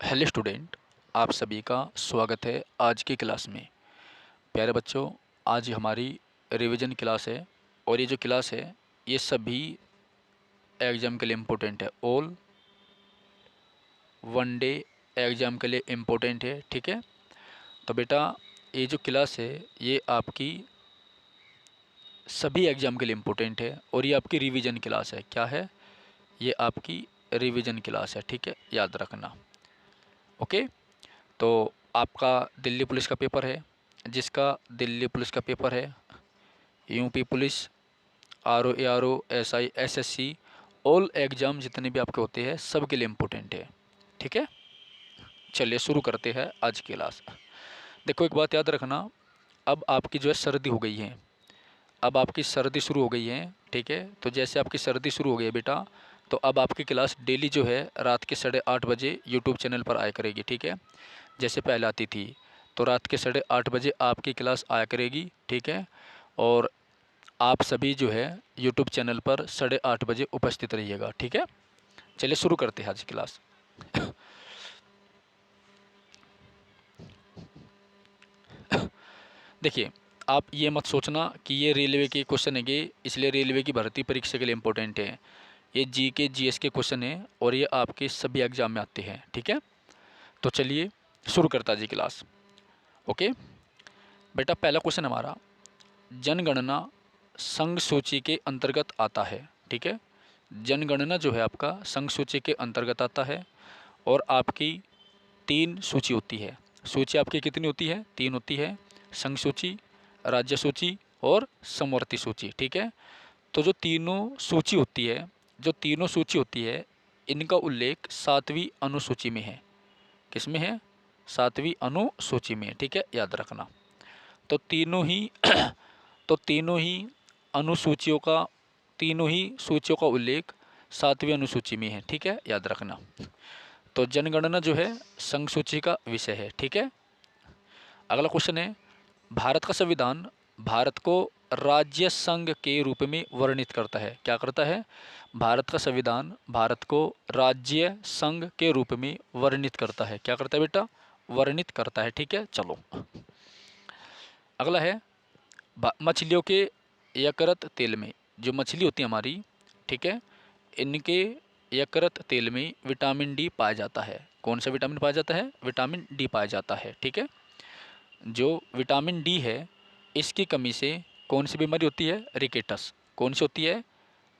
Hello student, आप सभी का स्वागत है आज की क्लास में। प्यारे बच्चों, आज हमारी रिवीजन क्लास है और ये जो क्लास है ये सभी एग्ज़ाम के लिए इम्पोर्टेंट है। ऑल वन डे एग्ज़ाम के लिए इम्पोर्टेंट है, ठीक है। तो बेटा ये जो क्लास है ये आपकी सभी एग्ज़ाम के लिए इम्पोर्टेंट है और ये आपकी रिवीजन क्लास है। क्या है? ये आपकी रिवीजन क्लास है, ठीक है, याद रखना। ओके। तो आपका दिल्ली पुलिस का पेपर है, जिसका दिल्ली पुलिस का पेपर है, UP police, R O S I S S C, all exam जितने भी आपके होते हैं सब के लिए इम्पोर्टेंट है, ठीक है। चलिए शुरू करते हैं आज की क्लास। देखो एक बात याद रखना, अब आपकी जो है सर्दी हो गई है, अब आपकी सर्दी शुरू हो गई है, ठीक है। तो जैसे आपकी सर्दी शुरू हो गई है बेटा, तो अब आपकी क्लास डेली जो है रात के 8:30 बजे यूट्यूब चैनल पर आया करेगी, ठीक है। जैसे पहले आती थी तो रात के 8:30 बजे आपकी क्लास आया करेगी, ठीक है। और आप सभी जो है यूट्यूब चैनल पर 8:30 बजे उपस्थित रहिएगा, ठीक है। चलिए शुरू करते हैं आज की क्लास। देखिए, आप ये मत सोचना कि ये रेलवे के क्वेश्चन है इसलिए रेलवे की भर्ती परीक्षा के लिए इम्पोर्टेंट है। ये जी के जी एस के क्वेश्चन है और ये आपके सभी एग्जाम में आते हैं, ठीक है। तो चलिए शुरू करता जी क्लास। ओके बेटा, पहला क्वेश्चन हमारा जनगणना संघ सूची के अंतर्गत आता है, ठीक है। जनगणना जो है आपका संघ सूची के अंतर्गत आता है और आपकी 3 सूची होती है। सूची आपकी कितनी होती है? 3 होती है, संघ सूची, राज्य सूची और समवर्ती सूची, ठीक है। तो जो तीनों सूची होती है, जो तीनों सूची होती है, इनका उल्लेख 7वीं अनुसूची में है। किस में है? 7वीं अनुसूची में, ठीक है, याद रखना। तो तीनों ही तो तीनों ही सूचियों का उल्लेख 7वीं अनुसूची में है, ठीक है, याद रखना। तो जनगणना जो है संघ सूची का विषय है, ठीक है। अगला क्वेश्चन है, भारत का संविधान भारत को राज्य संघ के रूप में वर्णित करता है। क्या करता है? भारत का संविधान भारत को राज्य संघ के रूप में वर्णित करता है। क्या करता है बेटा? वर्णित करता है, ठीक है। चलो अगला है, मछलियों के यकृत तेल में, जो मछली होती है हमारी, ठीक है, इनके यकृत तेल में विटामिन डी पाया जाता है। कौन सा विटामिन पाया जाता है? विटामिन डी पाया जाता है, ठीक है। जो विटामिन डी है इसकी कमी से कौन सी बीमारी होती है? रिकेटस। कौन सी होती है?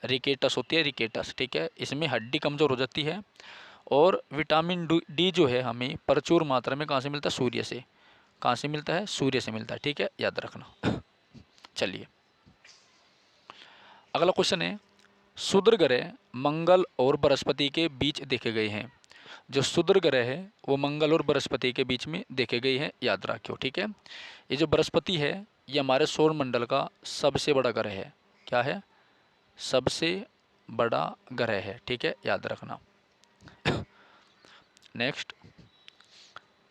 रिकेटस होती है, रिकेटस, ठीक है। इसमें हड्डी कमज़ोर हो जाती है और विटामिन डी जो है हमें प्रचुर मात्रा में कहाँ से मिलता है? सूर्य से। कहाँ से मिलता है? सूर्य से मिलता है, ठीक है, याद रखना। चलिए अगला क्वेश्चन है, क्षुद्र ग्रह मंगल और बृहस्पति के बीच देखे गए हैं। जो क्षुद्र ग्रह है वो मंगल और बृहस्पति के बीच में देखे गए हैं, याद रखियो, ठीक है। ये जो बृहस्पति है ये हमारे सौर मंडल का सबसे बड़ा ग्रह है। क्या है? सबसे बड़ा ग्रह है, ठीक है, याद रखना। नेक्स्ट,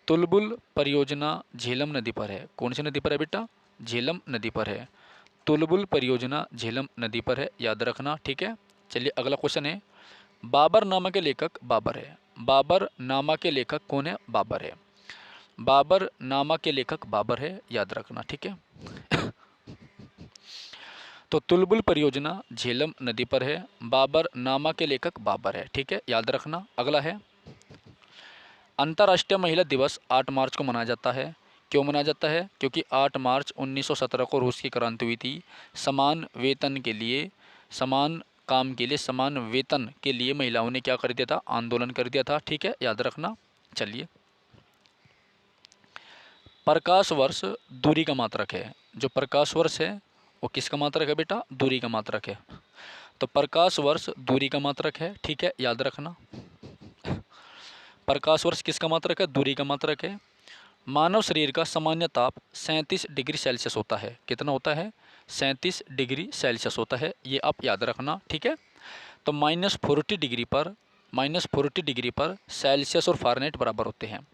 तुलबुल परियोजना झेलम नदी पर है। कौन सी नदी पर है बेटा? झेलम नदी पर है। तुलबुल परियोजना झेलम नदी पर है, याद रखना, ठीक है। चलिए अगला क्वेश्चन है, बाबर नामा के लेखक बाबर है। बाबर नामा के लेखक कौन है? बाबर है। बाबर नामा के लेखक बाबर है, याद रखना, ठीक है। तो तुलबुल परियोजना झेलम नदी पर है, बाबर नामा के लेखक बाबर है, ठीक है, याद रखना। अगला है, अंतर्राष्ट्रीय महिला दिवस 8 मार्च को मनाया जाता है। क्यों मनाया जाता है? क्योंकि 8 मार्च 1917 को रूस की क्रांति हुई थी। समान वेतन के लिए, समान काम के लिए, समान वेतन के लिए महिलाओं ने क्या कर दिया था? आंदोलन कर दिया था, ठीक है, याद रखना। चलिए, प्रकाश वर्ष दूरी का मात्रक है। जो प्रकाश वर्ष है वो किसका मात्रक है बेटा? दूरी का मात्रक है। तो प्रकाश वर्ष दूरी का मात्रक है, ठीक है, याद रखना। प्रकाश वर्ष किसका मात्रक है? दूरी का मात्रक है। मानव शरीर का सामान्य ताप 37 डिग्री सेल्सियस होता है। कितना होता है? 37 डिग्री सेल्सियस होता है, ये आप याद रखना, ठीक है। तो -40 डिग्री पर सेल्सियस और फ़ारेनहाइट बराबर होते हैं।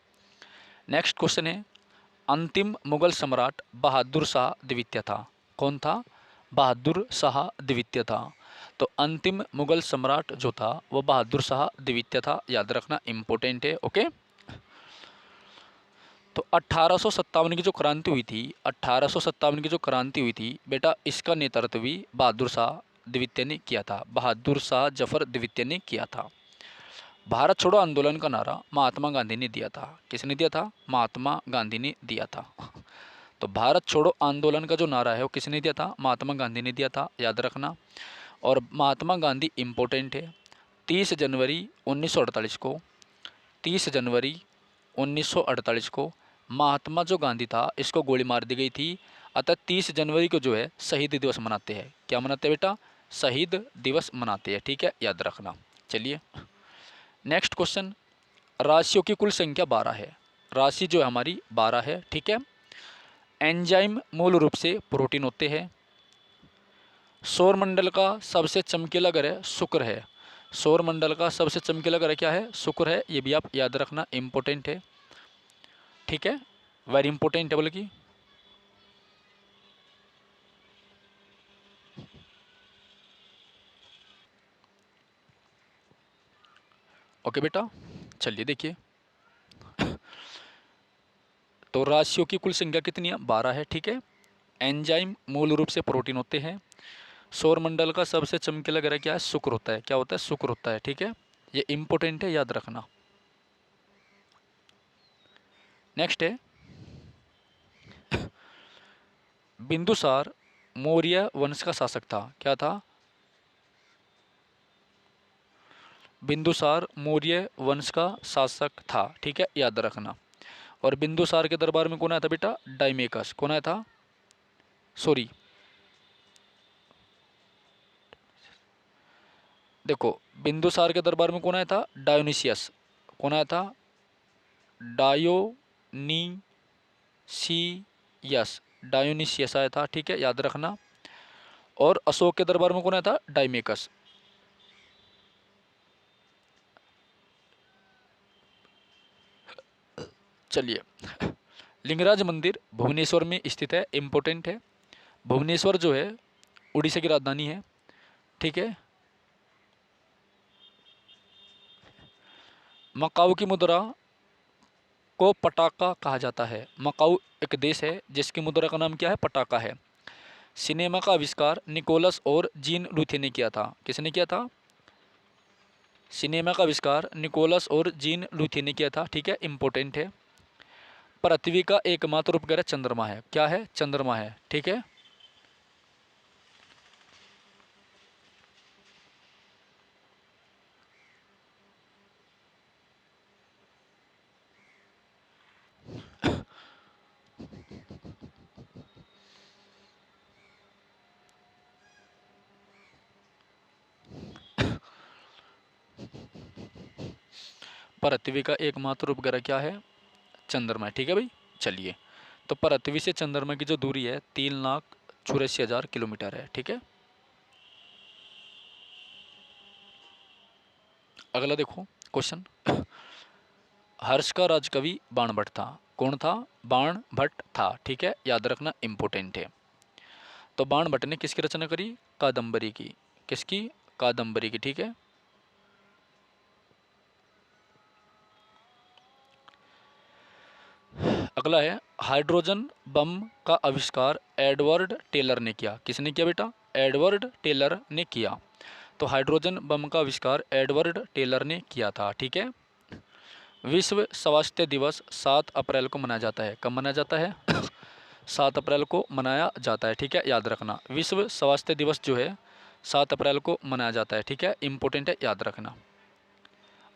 नेक्स्ट क्वेश्चन है, अंतिम मुगल सम्राट बहादुर शाह द्वितीय था। कौन था? बहादुर शाह द्वितीय था। तो अंतिम मुगल सम्राट जो था वो बहादुर शाह द्वितीय था, याद रखना, इम्पोर्टेंट है, ओके। तो 1857 की जो क्रांति हुई थी, 1857 की जो क्रांति हुई थी बेटा, इसका नेतृत्व भी बहादुर शाह द्वितीय ने किया था, बहादुर शाह जफर द्वितीय ने किया था। भारत छोड़ो आंदोलन का नारा महात्मा गांधी ने दिया था। किसने दिया था? महात्मा गांधी ने दिया था। तो भारत छोड़ो आंदोलन का जो नारा है वो किसने दिया था? महात्मा गांधी ने दिया था, याद रखना। और महात्मा गांधी इम्पोर्टेंट है। 30 जनवरी 1948 को, 30 जनवरी 1948 को महात्मा जो गांधी था इसको गोली मार दी गई थी। अतः 30 जनवरी को जो है शहीद दिवस मनाते हैं। क्या मनाते हैं बेटा? शहीद दिवस मनाते हैं, ठीक है, याद रखना। चलिए नेक्स्ट क्वेश्चन, राशियों की कुल संख्या 12 है। राशि जो है हमारी 12 है, ठीक है। एंजाइम मूल रूप से प्रोटीन होते हैं। सौर मंडल का सबसे चमकीला ग्रह शुक्र है। सौर मंडल का सबसे चमकीला ग्रह क्या है? शुक्र है। ये भी आप याद रखना, इम्पोर्टेंट है, ठीक है, वेरी इंपॉर्टेंट है बल्कि। ओके बेटा, चलिए देखिए। तो राशियों की कुल संख्या कितनी है? 12 है, ठीक है। एंजाइम मूल रूप से प्रोटीन होते हैं। सौर मंडल का सबसे चमकीला ग्रह क्या है? शुक्र होता है। क्या होता है? शुक्र होता है, ठीक है। ये इंपॉर्टेंट है, याद रखना। नेक्स्ट है, बिंदुसार मौर्य वंश का शासक था। क्या था? बिंदुसार मौर्य वंश का शासक था, ठीक है, याद रखना। और बिंदुसार के दरबार में कौन आया था बेटा? डायमेकस। कौन आया था? सॉरी, देखो, बिंदुसार के दरबार में कौन आया था? डायोनिसियस। कौन आया था? डायोनीसियस। डायोनिसियस आया था, ठीक है, याद रखना। और अशोक के दरबार में कौन आया था? डायमेकस। चलिए, लिंगराज मंदिर भुवनेश्वर में स्थित है, इम्पोर्टेंट है। भुवनेश्वर जो है उड़ीसा की राजधानी है, ठीक है। मकाऊ की मुद्रा को पटाका कहा जाता है। मकाऊ एक देश है जिसकी मुद्रा का नाम क्या है? पटाका है। सिनेमा का आविष्कार निकोलस और जीन लूथे ने किया था। किसने किया था? सिनेमा का आविष्कार निकोलस और जीन लूथे ने किया था, ठीक है, इम्पोर्टेंट है। पृथ्वी का एकमात्र उपग्रह चंद्रमा है। क्या है? चंद्रमा है, ठीक है। पृथ्वी का एकमात्र उपग्रह क्या है? चंद्रमा है, ठीक है भाई। चलिए, तो पृथ्वी से चंद्रमा की जो दूरी है 3,84,000 किलोमीटर है, ठीक है। अगला देखो क्वेश्चन, हर्ष का राजकवि बाणभट्ट था। कौन था? बाणभट्ट था, ठीक है, याद रखना, इम्पोर्टेंट है। तो बाणभट्ट ने किसकी रचना करी? कादम्बरी की। किसकी? कादम्बरी की, ठीक है। अगला है, हाइड्रोजन बम का आविष्कार एडवर्ड टेलर ने किया। किसने किया बेटा? एडवर्ड टेलर ने किया। तो हाइड्रोजन बम का आविष्कार एडवर्ड टेलर ने किया था, ठीक है। विश्व स्वास्थ्य दिवस 7 अप्रैल को मनाया जाता है। कब मनाया जाता है? 7 अप्रैल को मनाया जाता है, ठीक है, याद रखना। विश्व स्वास्थ्य दिवस जो है 7 अप्रैल को मनाया जाता है, ठीक है, इंपॉर्टेंट है, याद रखना।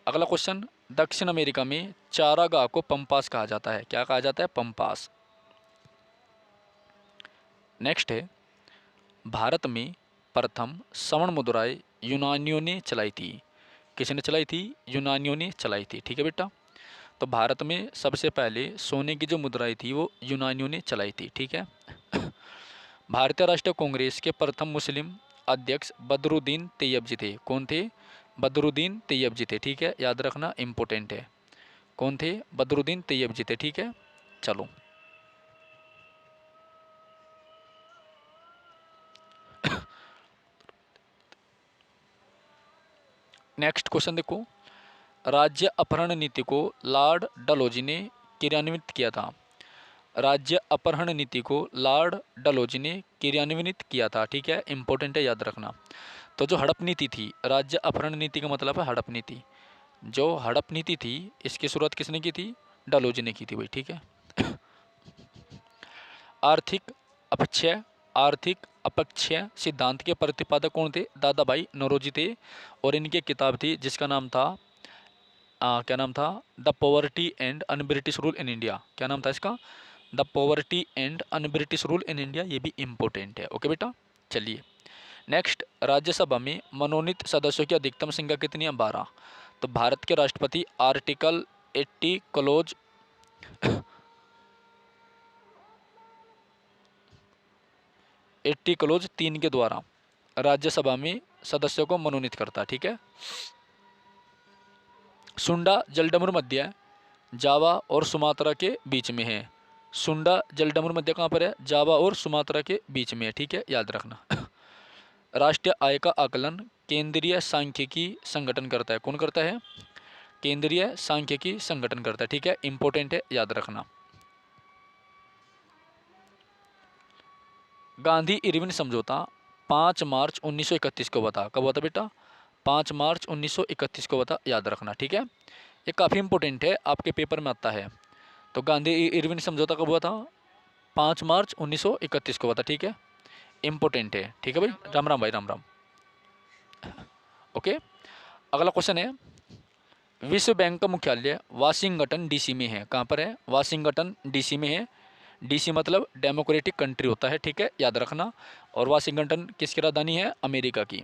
अगला क्वेश्चन, दक्षिण अमेरिका में चारागाह को पंपास कहा जाता है। क्या कहा जाता है? पंपास। नेक्स्ट है, भारत में प्रथम स्वर्ण मुद्राएं यूनानियों ने चलाई थी। किसने चलाई थी? यूनानियों ने चलाई थी, ठीक है बेटा। तो भारत में सबसे पहले सोने की जो मुद्राएं थी वो यूनानियों ने चलाई थी, ठीक है। भारतीय राष्ट्रीय कांग्रेस के प्रथम मुस्लिम अध्यक्ष बदरुद्दीन तैयब जी थे। कौन थे? बदरुद्दीन तैयब जी थे, ठीक है, याद रखना, इम्पोर्टेंट है। कौन थे? बदरुद्दीन तैयब जी थे, ठीक है। चलो, नेक्स्ट क्वेश्चन देखो, राज्य अपहरण नीति को लॉर्ड डलहौजी ने क्रियान्वित किया था? राज्य अपहरण नीति को लॉर्ड डलहौजी ने क्रियान्वित किया था। ठीक है, इंपॉर्टेंट है, याद रखना। तो जो हड़प नीति थी, राज्य अपहरण नीति का मतलब है हड़प नीति। जो हड़प नीति थी इसकी शुरुआत किसने की थी? डलहौजी ने की थी भाई। ठीक है। आर्थिक अपक्षय आर्थिक अपक्षय सिद्धांत के प्रतिपादक कौन थे? दादा भाई नौरोजी थे। और इनकी किताब थी जिसका नाम था क्या नाम था? The poverty and un British rule in India. क्या नाम था इसका? The poverty and un British rule in India. ये भी इंपॉर्टेंट है। ओके बेटा, चलिए नेक्स्ट। राज्यसभा में मनोनीत सदस्यों की अधिकतम संख्या कितनी है? 12। तो भारत के राष्ट्रपति आर्टिकल 80 क्लोज 80 क्लोज 3 के द्वारा राज्यसभा में सदस्यों को मनोनीत करता है। ठीक है। सुंडा जलडमरू मध्य जावा और सुमात्रा के बीच में है। सुंडा जलडमरू मध्य कहाँ पर है? जावा और सुमात्रा के बीच में है। ठीक है, याद रखना। राष्ट्रीय आय का आकलन केंद्रीय सांख्यिकी संगठन करता है। कौन करता है? केंद्रीय सांख्यिकी संगठन करता है। ठीक है, इंपॉर्टेंट है, याद रखना। गांधी इरविन समझौता 5 मार्च 1931 को बता। कब बता बेटा? 5 मार्च 1931 को बता, याद रखना। ठीक है, ये काफ़ी इंपॉर्टेंट है, आपके पेपर में आता है। तो गांधी इरविन समझौता कब हुआ था? 5 मार्च 1931 को हुआ था। ठीक है, इंपॉर्टेंट है। ठीक है भाई, राम राम भाई, राम राम। ओके, अगला क्वेश्चन है, विश्व बैंक का मुख्यालय वाशिंगटन डीसी में है। कहाँ पर है? वाशिंगटन डीसी में है। डीसी मतलब डेमोक्रेटिक कंट्री होता है। ठीक है, याद रखना। और वाशिंगटन किसकी राजधानी है? अमेरिका की।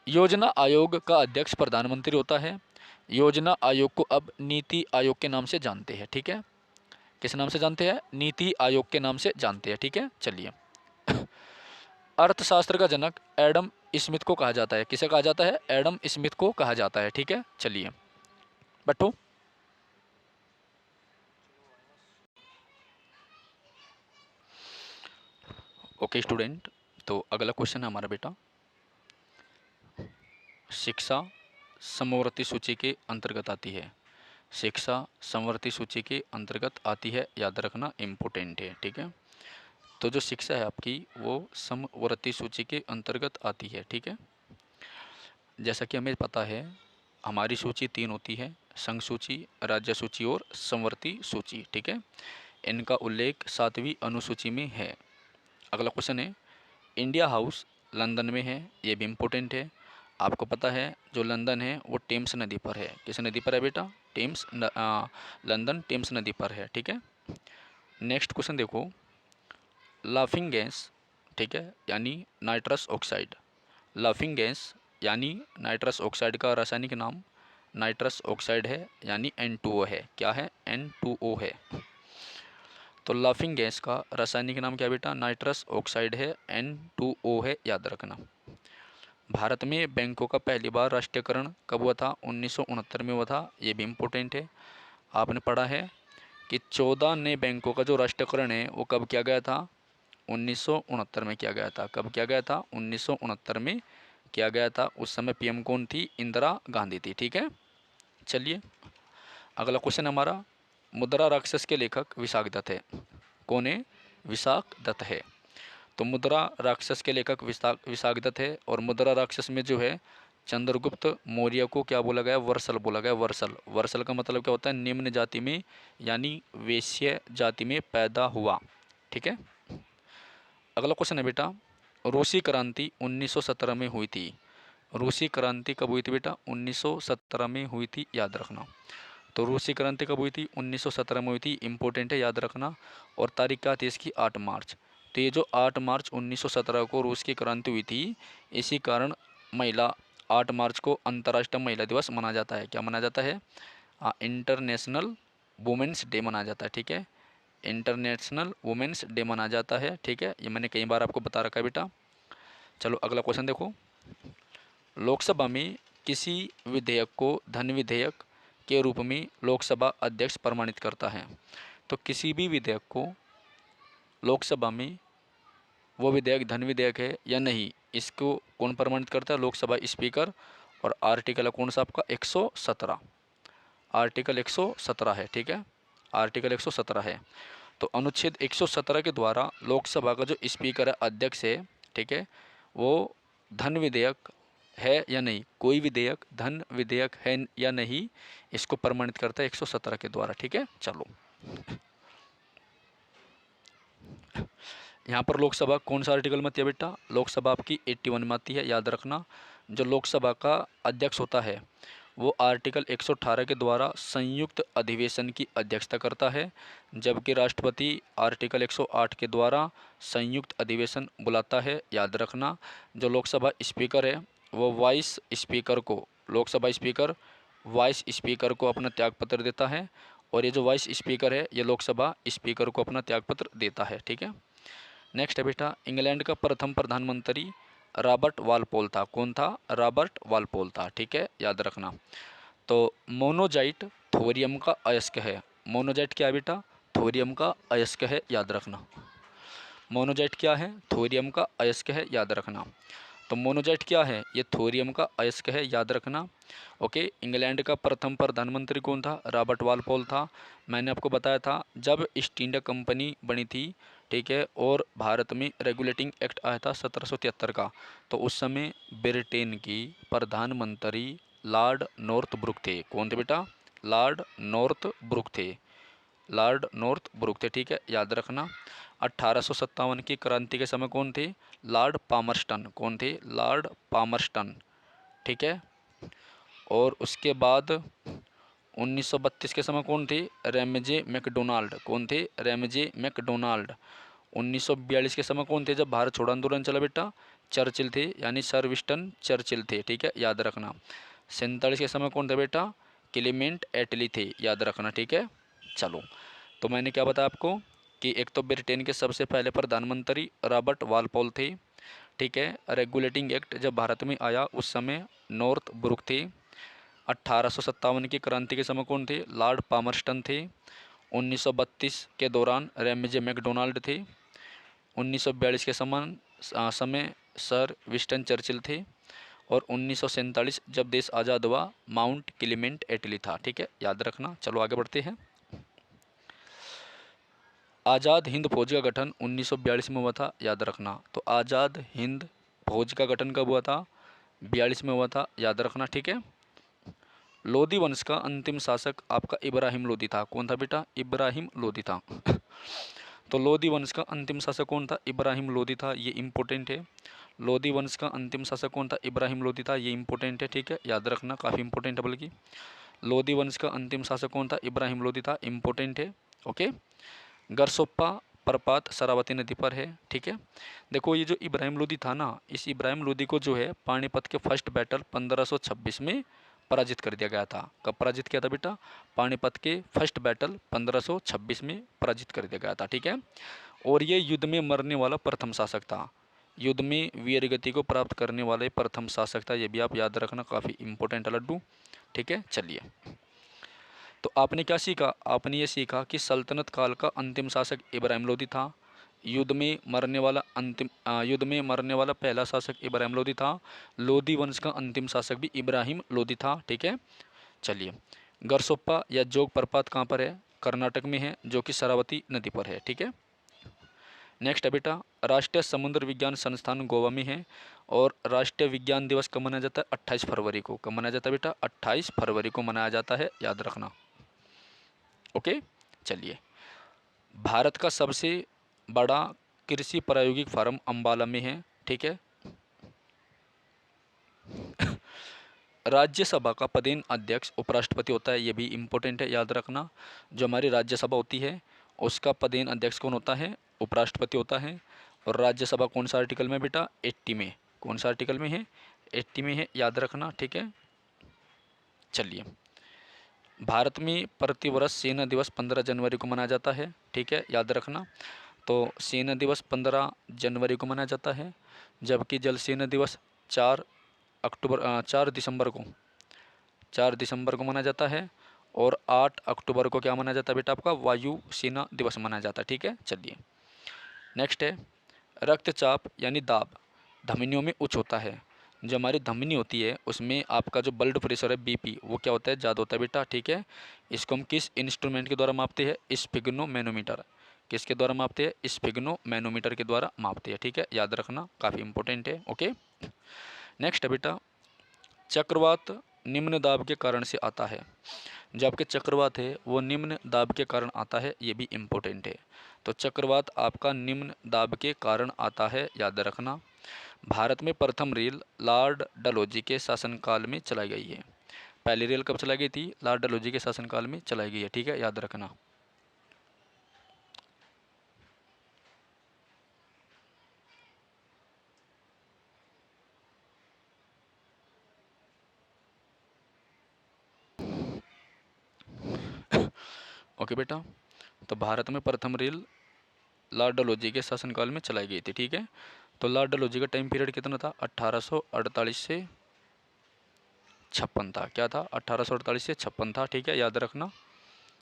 योजना आयोग का अध्यक्ष प्रधानमंत्री होता है। योजना आयोग को अब नीति आयोग के नाम से जानते हैं। ठीक है, किस नाम से जानते हैं? नीति आयोग के नाम से जानते हैं। ठीक है, चलिए। अर्थशास्त्र का जनक एडम स्मिथ को कहा जाता है। किसे कहा जाता है? एडम स्मिथ को कहा जाता है। ठीक है, चलिए बैठो। ओके स्टूडेंट, तो अगला क्वेश्चन है हमारा बेटा, शिक्षा समवर्ती सूची के अंतर्गत आती है। शिक्षा समवर्ती सूची के अंतर्गत आती है, याद रखना, इम्पोर्टेंट है। ठीक है, तो जो शिक्षा है आपकी वो समवर्ती सूची के अंतर्गत आती है। ठीक है, जैसा कि हमें पता है हमारी सूची 3 होती है, संघ सूची, राज्य सूची और समवर्ती सूची। ठीक है, इनका उल्लेख 7वीं अनुसूची में है। अगला क्वेश्चन है, इंडिया हाउस लंदन में है। ये भी इम्पोर्टेंट है। आपको पता है जो लंदन है वो टेम्स नदी पर है। किस नदी पर है बेटा? लंदन टेम्स नदी पर है। ठीक है, नेक्स्ट क्वेश्चन देखो, लाफिंग गैस, ठीक है, यानी नाइट्रस ऑक्साइड। लाफिंग गैस यानी नाइट्रस ऑक्साइड का रासायनिक नाम नाइट्रस ऑक्साइड है, यानी N2O है। क्या है? N2O है। तो लाफिंग गैस का रासायनिक नाम क्या बेटा? नाइट्रस ऑक्साइड है, N2O है, याद रखना। भारत में बैंकों का पहली बार राष्ट्रीयकरण कब हुआ था? 1969 में हुआ था। ये भी इम्पोर्टेंट है। आपने पढ़ा है कि 14 नए बैंकों का जो राष्ट्रीयकरण है वो कब किया गया था? 1969 में किया गया था। कब किया गया था? 1969 में किया गया था। उस समय पीएम कौन थी? इंदिरा गांधी थी। ठीक है, चलिए अगला क्वेश्चन हमारा, मुद्रा राक्षस के लेखक विशाख दत्त है। कौन है? विशाख दत्त है। तो मुद्रा राक्षस के लेखक विशाख दत्त है। और मुद्रा राक्षस में जो है चंद्रगुप्त मौर्य को क्या बोला गया? वर्सल बोला गया। वर्सल, वर्सल का मतलब क्या होता है? निम्न जाति में, यानी वैश्य जाति में पैदा हुआ। ठीक है, अगला क्वेश्चन है बेटा, रूसी क्रांति 1917 में हुई थी। रूसी क्रांति कब हुई थी बेटा? 1917 में हुई थी, याद रखना। तो रूसी क्रांति कब हुई थी? 1917 में हुई थी, इंपॉर्टेंट है, याद रखना। और तारीख क्या थी इसकी? 8 मार्च। तो ये जो 8 मार्च 1917 को रूस की क्रांति हुई थी, इसी कारण महिला 8 मार्च को अंतर्राष्ट्रीय महिला दिवस मनाया जाता है। क्या मनाया जाता है? इंटरनेशनल वुमेंस डे मनाया जाता है। ठीक है, इंटरनेशनल वुमेंस डे मनाया जाता है। ठीक है, ये मैंने कई बार आपको बता रखा है बेटा। चलो अगला क्वेश्चन देखो, लोकसभा में किसी विधेयक को धन विधेयक के रूप में लोकसभा अध्यक्ष प्रमाणित करता है। तो किसी भी विधेयक को लोकसभा में, वो विधेयक धन विधेयक है या नहीं, इसको कौन प्रमाणित करता है? लोकसभा स्पीकर। और आर्टिकल है कौन सा आपका? 117। आर्टिकल 117 है, ठीक है, आर्टिकल 117 है। तो अनुच्छेद 117 के द्वारा लोकसभा का जो स्पीकर है, अध्यक्ष है, ठीक है, वो धन विधेयक है या नहीं, कोई विधेयक धन विधेयक है या नहीं, इसको प्रमाणित करता है 117 के द्वारा, ठीक है। चलो, यहाँ पर लोकसभा कौन सा आर्टिकल में आती है बेटा, लोकसभा आपकी 81 में आती है, याद रखना। जो लोकसभा का अध्यक्ष होता है वो आर्टिकल 118 के द्वारा संयुक्त अधिवेशन की अध्यक्षता करता है, जबकि राष्ट्रपति आर्टिकल 108 के द्वारा संयुक्त अधिवेशन बुलाता है, याद रखना। जो लोकसभा स्पीकर है वो वाइस स्पीकर को, लोकसभा स्पीकर वाइस स्पीकर को अपना त्यागपत्र देता है, और ये जो वाइस स्पीकर है ये लोकसभा स्पीकर को अपना त्यागपत्र देता है, ठीक है। नेक्स्ट है बेटा, इंग्लैंड का प्रथम प्रधानमंत्री रॉबर्ट वालपोल था। कौन था, रॉबर्ट वालपोल था, ठीक है, याद रखना। तो मोनोजाइट थोरियम का अयस्क है। मोनोजाइट क्या है बेटा, थोरियम का अयस्क है, याद रखना। मोनोजाइट क्या है, थोरियम का अयस्क है, याद रखना। तो मोनोजाइट क्या है, ये थोरियम का अयस्क है, याद रखना। ओके, इंग्लैंड का प्रथम प्रधानमंत्री कौन था, रॉबर्ट वालपोल था। मैंने आपको बताया था जब ईस्ट इंडिया कंपनी बनी थी, ठीक है, और भारत में रेगुलेटिंग एक्ट आया था 1773 का, तो उस समय ब्रिटेन की प्रधानमंत्री लॉर्ड नॉर्थब्रुक थे। कौन थे बेटा, लॉर्ड नॉर्थब्रुक थे, लॉर्ड नॉर्थब्रुक थे, ठीक है, याद रखना। 1857 की क्रांति के समय कौन थे, लॉर्ड पामरस्टन। कौन थे, लॉर्ड पामरस्टन, ठीक है। और उसके बाद 1932 के समय कौन थे, रैमजे मैकडोनाल्ड। कौन थे, रैमजे मैकडोनाल्ड। 1942 के समय कौन थे, जब भारत छोड़ो आंदोलन चला बेटा, चर्चिल थे, यानी सर विस्टन चर्चिल थे, ठीक है, याद रखना। 47 के समय कौन थे बेटा, क्लेमेंट एटली थे, याद रखना, ठीक है। चलो, तो मैंने क्या बताया आपको कि एक तो ब्रिटेन के सबसे पहले प्रधानमंत्री रॉबर्ट वालपोल थे, ठीक है। रेगुलेटिंग एक्ट जब भारत में आया उस समय नॉर्थब्रुक थे। 1857 की क्रांति के समय कौन थे, लॉर्ड पामरस्टन थे। 1932 के दौरान रैमजे मैकडोनाल्ड थे। 1942 के समय सर विस्टन चर्चिल थे। और 1947 जब देश आज़ाद हुआ माउंट क्लेमेंट एटली था, ठीक है, याद रखना। चलो आगे बढ़ते हैं। आज़ाद हिंद फौज का गठन 1942 में हुआ था, याद रखना। तो आज़ाद हिंद फौज का गठन कब हुआ था, 42 में हुआ था, याद रखना, ठीक है। लोधी वंश का अंतिम शासक आपका इब्राहिम लोधी था। कौन था बेटा, इब्राहिम लोधी था। तो लोधी वंश का अंतिम शासक कौन था, इब्राहिम लोधी था, ये इंपॉर्टेंट है। लोधी वंश का अंतिम शासक कौन था, इब्राहिम लोधी था, ये इंपॉर्टेंट है, ठीक है, याद रखना, काफ़ी इंपॉर्टेंट है बल्कि। लोधी वंश का अंतिम शासक कौन था, इब्राहिम लोधी था, इंपॉर्टेंट है, ओके। गरसोप्पा प्रपात शरावती नदी पर है, ठीक है। देखो ये जो इब्राहिम लोधी था ना, इस इब्राहिम लोधी को जो है पानीपत के फर्स्ट बैटल 1526 में पराजित कर दिया गया था। कब पराजित किया था बेटा, पानीपत के फर्स्ट बैटल 1526 में पराजित कर दिया गया था, ठीक है। और ये युद्ध में मरने वाला प्रथम शासक था, युद्ध में वीरगति को प्राप्त करने वाले प्रथम शासक था, ये भी आप याद रखना, काफ़ी इंपॉर्टेंट है लड्डू, ठीक है। चलिए, तो आपने क्या सीखा, आपने ये सीखा कि सल्तनत काल का अंतिम शासक इब्राहिम लोधी था। युद्ध में मरने वाला युद्ध में मरने वाला पहला शासक इब्राहिम लोधी था। लोधी वंश का अंतिम शासक भी इब्राहिम लोधी था, ठीक है। चलिए, गरसोप्पा या जोग प्रपात कहाँ पर है, कर्नाटक में है, जो कि शरावती नदी पर है, ठीक है। नेक्स्ट है बेटा, राष्ट्रीय समुद्र विज्ञान संस्थान गोवा में है। और राष्ट्रीय विज्ञान दिवस कब मनाया जाता है, 28 फरवरी को। कब मनाया जाता है बेटा, 28 फरवरी को मनाया जाता है, याद रखना, ओके। चलिए, भारत का सबसे बड़ा कृषि प्रायोगिक फार्म अंबाला में है, ठीक है। राज्यसभा का पदेन अध्यक्ष उपराष्ट्रपति होता है, ये भी इम्पोर्टेंट है, याद रखना। जो हमारी राज्यसभा होती है उसका पदेन अध्यक्ष कौन होता है, उपराष्ट्रपति होता है। और राज्यसभा कौन सा आर्टिकल में बेटा, 80 में। कौन सा आर्टिकल में है, 80 में है, याद रखना, ठीक है। चलिए, भारत में प्रतिवर्ष सेना दिवस 15 जनवरी को मनाया जाता है, ठीक है, याद रखना। तो सेना दिवस 15 जनवरी को मनाया जाता है, जबकि जल सेना दिवस 4 दिसंबर को 4 दिसंबर को मनाया जाता है। और 8 अक्टूबर को क्या मनाया जाता है बेटा, आपका वायु सेना दिवस मनाया जाता है, ठीक है। चलिए, नेक्स्ट है, रक्तचाप यानी दाब धमनियों में उच्च होता है। जो हमारी धमनी होती है उसमें आपका जो ब्लड प्रेशर है बीपी वो क्या होता है, ज़्यादा होता है बेटा, ठीक है। इसको हम किस इंस्ट्रूमेंट के द्वारा मापते हैं, स्फिग्नोमैनोमीटर। किसके द्वारा मापते हैं, स्फिग्नोमैनोमीटर के द्वारा मापते हैं, ठीक है, याद रखना, काफ़ी इंपॉर्टेंट है। ओके, नेक्स्ट है बेटा, चक्रवात निम्न दाब के कारण से आता है। जो आपके चक्रवात है वो निम्न दाब के कारण आता है, ये भी इम्पोर्टेंट है। तो चक्रवात आपका निम्न दाब के कारण आता है, याद रखना। भारत में प्रथम रेल लॉर्ड डलहौजी के शासनकाल में चलाई गई है। पहली रेल कब चलाई गई थी, लॉर्ड डलहौजी के शासनकाल में चलाई गई है, ठीक है, याद रखना। ओके बेटा, तो भारत में प्रथम रेल लॉर्ड डलहौजी के शासनकाल में चलाई गई थी, ठीक है। तो लॉर्ड डलहौजी का टाइम पीरियड कितना था, 1848 से 56 था। क्या था, 1848 से 56 था, ठीक है, याद रखना।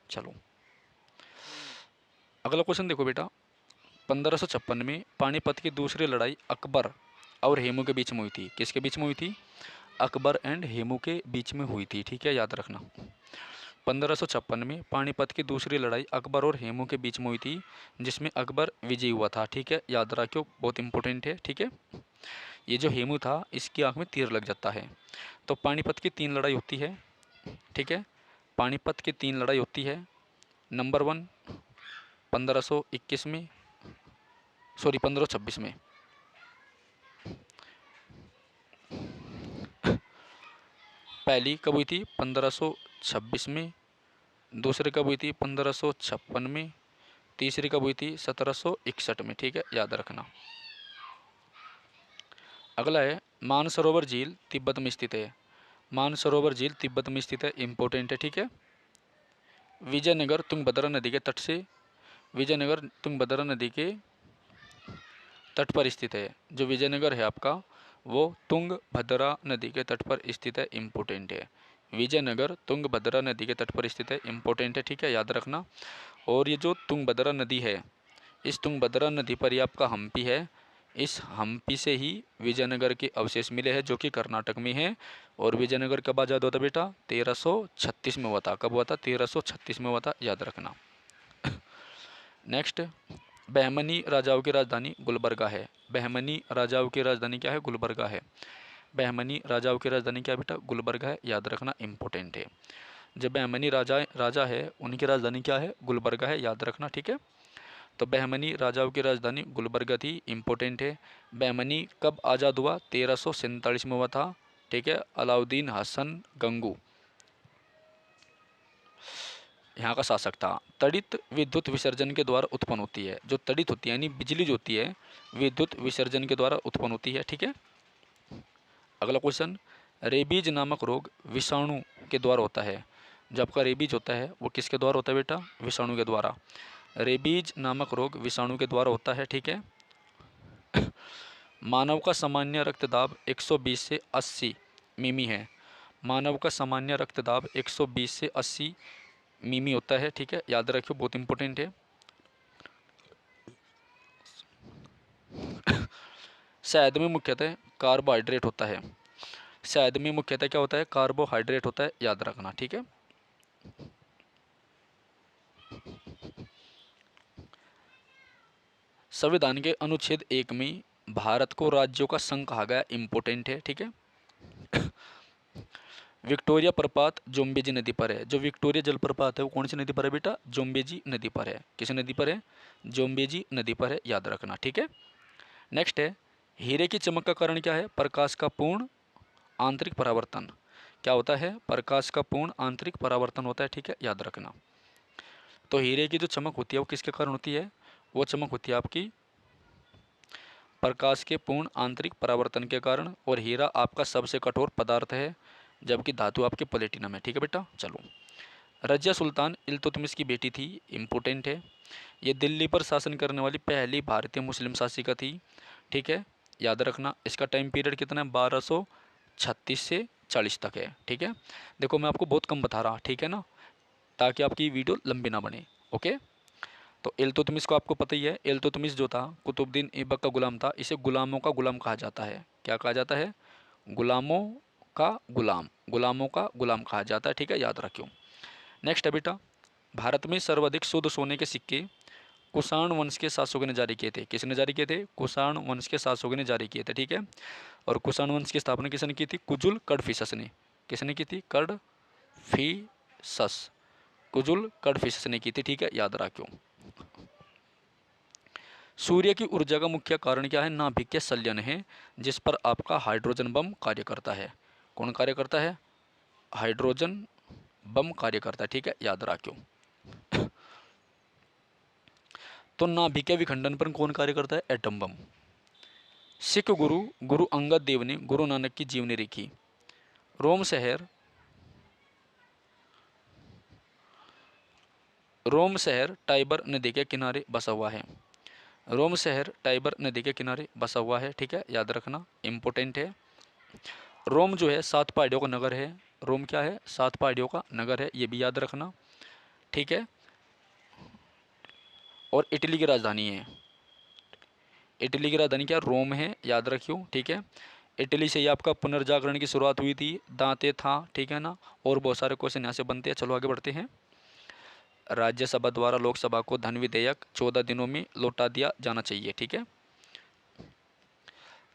चलो अगला क्वेश्चन देखो बेटा, 1556 में पानीपत की दूसरी लड़ाई अकबर और हेमू के बीच में हुई थी। किसके बीच में हुई थी, अकबर एंड हेमू के बीच में हुई थी, ठीक है, याद रखना। 1556 में पानीपत की दूसरी लड़ाई अकबर और हेमू के बीच में हुई थी, जिसमें अकबर विजयी हुआ था, ठीक है, याद रखियो, बहुत इंपॉर्टेंट है, ठीक है। ये जो हेमू था इसकी आंख में तीर लग जाता है। तो पानीपत की 3 लड़ाई होती है, ठीक है, पानीपत की 3 लड़ाई होती है। नंबर 1 1521 में, सॉरी 1526 में, पहली कब हुई थी 1526 में, दूसरी कब हुई थी 1556 में, तीसरी कब हुई थी 1761 में, ठीक है, याद रखना। अगला है मानसरोवर झील तिब्बत में स्थित है। मानसरोवर झील तिब्बत में स्थित है, इंपॉर्टेंट है, ठीक है। विजयनगर तुंगभद्रा नदी के तट से, विजयनगर तुंगभद्रा नदी के तट पर स्थित है। जो विजयनगर है आपका वो तुंगभद्रा नदी के तट पर स्थित है, इम्पोर्टेंट है। विजयनगर तुंगभद्रा नदी के तट पर स्थित है, इम्पोर्टेंट है, ठीक है, याद रखना। और ये जो तुंगभद्रा नदी है, इस तुंगभद्रा नदी पर ही आपका हम्पी है। इस हम्पी से ही विजयनगर के अवशेष मिले हैं, जो कि कर्नाटक में है। और विजयनगर कब आज़ाद हुआ था बेटा, 1336 में हुआ था। कब हुआ था, 1336 में हुआ था, याद रखना। नेक्स्ट, बहमनी राजाओं की राजधानी गुलबर्गा है। बहमनी राजाओं की राजधानी क्या है, गुलबर्गा है। बहमनी राजाओं की राजधानी क्या है बेटा, गुलबर्गा है, याद रखना, इंपॉर्टेंट है। जब बहमनी राजा है उनकी राजधानी क्या है, गुलबर्गा है, याद रखना, ठीक है। तो बहमनी राजाओं की राजधानी गुलबर्गा थी, इंपॉर्टेंट है। बहमनी कब आज़ाद हुआ, 1347 में हुआ था, ठीक है। अलाउद्दीन हसन गंगू यहाँ का शासक था। तड़ित विद्युत विसर्जन के द्वारा उत्पन्न होती है। जो तड़ित होती है यानी बिजली जो होती है विद्युत विसर्जन के द्वारा उत्पन्न होती है, ठीक है। अगला क्वेश्चन, रेबीज नामक रोग विषाणु के द्वारा होता है। जो आपका रेबीज होता है वो किसके द्वारा होता है बेटा, विषाणु के द्वारा। रेबीज नामक रोग विषाणु के द्वारा होता है, ठीक है। मानव का सामान्य रक्तदाब 120 से 80 मिमी है। मानव का सामान्य रक्तदाब 120 से 80 मिमी होता है, ठीक है, याद रखियो, बहुत इंपॉर्टेंट है। शहद में मुख्यतः कार्बोहाइड्रेट होता है। शहद में मुख्यतः क्या होता है, कार्बोहाइड्रेट होता है, याद रखना, ठीक है। संविधान के अनुच्छेद 1 में भारत को राज्यों का संघ कहा गया, इंपॉर्टेंट है, ठीक है। विक्टोरिया प्रपात जोम्बेजी नदी पर है। जो विक्टोरिया जलप्रपात है वो कौन सी नदी पर है बेटा, जोम्बेजी नदी पर है। किस नदी पर है, जोम्बेजी नदी पर है, याद रखना, ठीक है। नेक्स्ट है, हीरे की चमक का कारण क्या है, प्रकाश का पूर्ण आंतरिक परावर्तन। क्या होता है, प्रकाश का पूर्ण आंतरिक परावर्तन होता है, ठीक है, याद रखना। तो हीरे की जो चमक होती है वो किसके कारण होती है, वो चमक होती है आपकी प्रकाश के पूर्ण आंतरिक परावर्तन के कारण। और हीरा आपका सबसे कठोर पदार्थ है, जबकि धातु आपके प्लेटिनम है, ठीक है बेटा। चलो, रजिया सुल्तान इल्तुतमिश की बेटी थी, इम्पोर्टेंट है। ये दिल्ली पर शासन करने वाली पहली भारतीय मुस्लिम शासिका थी, ठीक है, याद रखना। इसका टाइम पीरियड कितना है, 1236 से 40 तक है, ठीक है। देखो मैं आपको बहुत कम बता रहा, ठीक है ना, ताकि आपकी वीडियो लंबी ना बने। ओके, तो इल्तुतमिश को आपको पता ही है, इल्तुतमिश जो था कुतुबुद्दीन ऐबक का गुलाम था। इसे गुलामों का गुलाम कहा जाता है। क्या कहा जाता है, गुलामों का गुलाम, गुलामों का गुलाम कहा जाता है, ठीक है, याद रखियो। नेक्स्ट है बेटा, भारत में सर्वाधिक शुद्ध सोने के सिक्के कुषाण वंश के शासकों ने जारी किए थे। किसने जारी किए थे? कुषाण वंश के शासकों ने जारी किए थे, ठीक है। और कुषाण वंश की स्थापना किसने की थी? कुजुल कडफिसस ने। किसने की थी? कडफिसस, कुजुल कडफिसस ने की थी, ठीक है, याद रखियो। सूर्य की ऊर्जा का मुख्य कारण क्या है? नाभिक के संलयन है, जिस पर आपका हाइड्रोजन बम कार्य करता है। कौन कार्य करता है? हाइड्रोजन बम कार्य करता है, ठीक है, याद रखियो। तो नाभिक विखंडन पर कौन कार्य करता है? Atom bomb. सिख गुरु गुरु अंगद देव ने गुरु नानक की जीवनी लिखी। रोम शहर टाइबर नदी के किनारे बसा हुआ है। रोम शहर टाइबर नदी के किनारे बसा हुआ है, ठीक है, याद रखना, इंपॉर्टेंट है। रोम जो है 7 पहाड़ियों का नगर है। रोम क्या है? 7 पहाड़ियों का नगर है, ये भी याद रखना, ठीक है। और इटली की राजधानी है। इटली की राजधानी क्या? रोम है, याद रखियो, ठीक है। इटली से ही आपका पुनर्जागरण की शुरुआत हुई थी, दांते था, ठीक है ना। और बहुत सारे क्वेश्चन यहाँ से बनते हैं। चलो आगे बढ़ते हैं। राज्यसभा द्वारा लोकसभा को धन विधेयक 14 दिनों में लौटा दिया जाना चाहिए, ठीक है।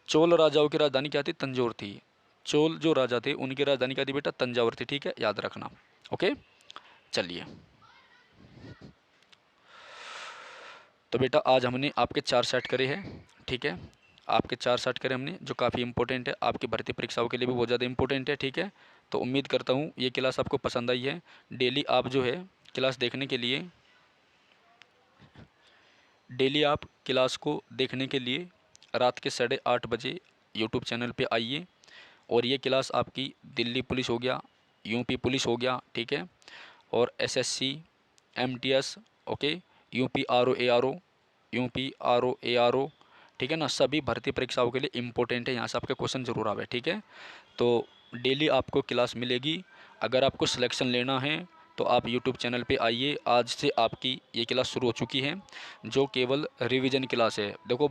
चोल राजाओं की राजधानी क्या थी? तंजौर थी। चोल जो राजा थे उनकी राजधानी क्या थी बेटा? तंजावुर थी, ठीक है, याद रखना। ओके, चलिए। तो बेटा आज हमने आपके 4 सेट करे हैं, ठीक है, आपके 4 सेट करे हमने, जो काफ़ी इंपॉर्टेंट है, आपकी भर्ती परीक्षाओं के लिए भी बहुत ज़्यादा इंपॉर्टेंट है, ठीक है। तो उम्मीद करता हूँ ये क्लास आपको पसंद आई है। डेली आप जो है क्लास देखने के लिए, डेली आप क्लास को देखने के लिए रात के 8:30 बजे यूट्यूब चैनल पे आइए। और ये क्लास आपकी दिल्ली पुलिस हो गया, यूपी पुलिस हो गया, ठीक है, और SSC, MTS, okay, UP RO ARO, UP RO ARO, ठीक है ना, सभी भर्ती परीक्षाओं के लिए इंपॉर्टेंट है। यहाँ से आपके क्वेश्चन जरूर आवे, ठीक है। तो डेली आपको क्लास मिलेगी। अगर आपको सिलेक्शन लेना है तो आप यूट्यूब चैनल पे आइए। आज से आपकी ये क्लास शुरू हो चुकी है, जो केवल रिवीजन क्लास है। देखो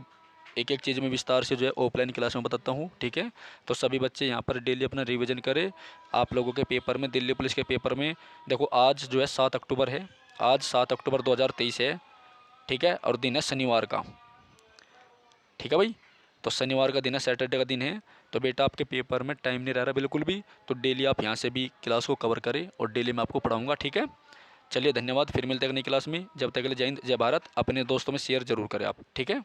एक एक चीज़ में विस्तार से जो है ऑफलाइन क्लास में बताता हूँ, ठीक है। तो सभी बच्चे यहाँ पर डेली अपना रिवीजन करें। आप लोगों के पेपर में, दिल्ली पुलिस के पेपर में, देखो आज जो है 7 अक्टूबर है, आज 7 अक्टूबर 2023 है, ठीक है, और दिन है शनिवार का, ठीक है भाई। तो शनिवार का दिन है, सैटरडे का दिन है। तो बेटा आपके पेपर में टाइम नहीं रह रहा बिल्कुल भी, तो डेली आप यहाँ से भी क्लास को कवर करें और डेली मैं आपको पढ़ाऊँगा, ठीक है। चलिए धन्यवाद, फिर मिलते हैं अगली क्लास में। जब तक के लिए जय हिंद, जय भारत। अपने दोस्तों में शेयर जरूर करें आप, ठीक है।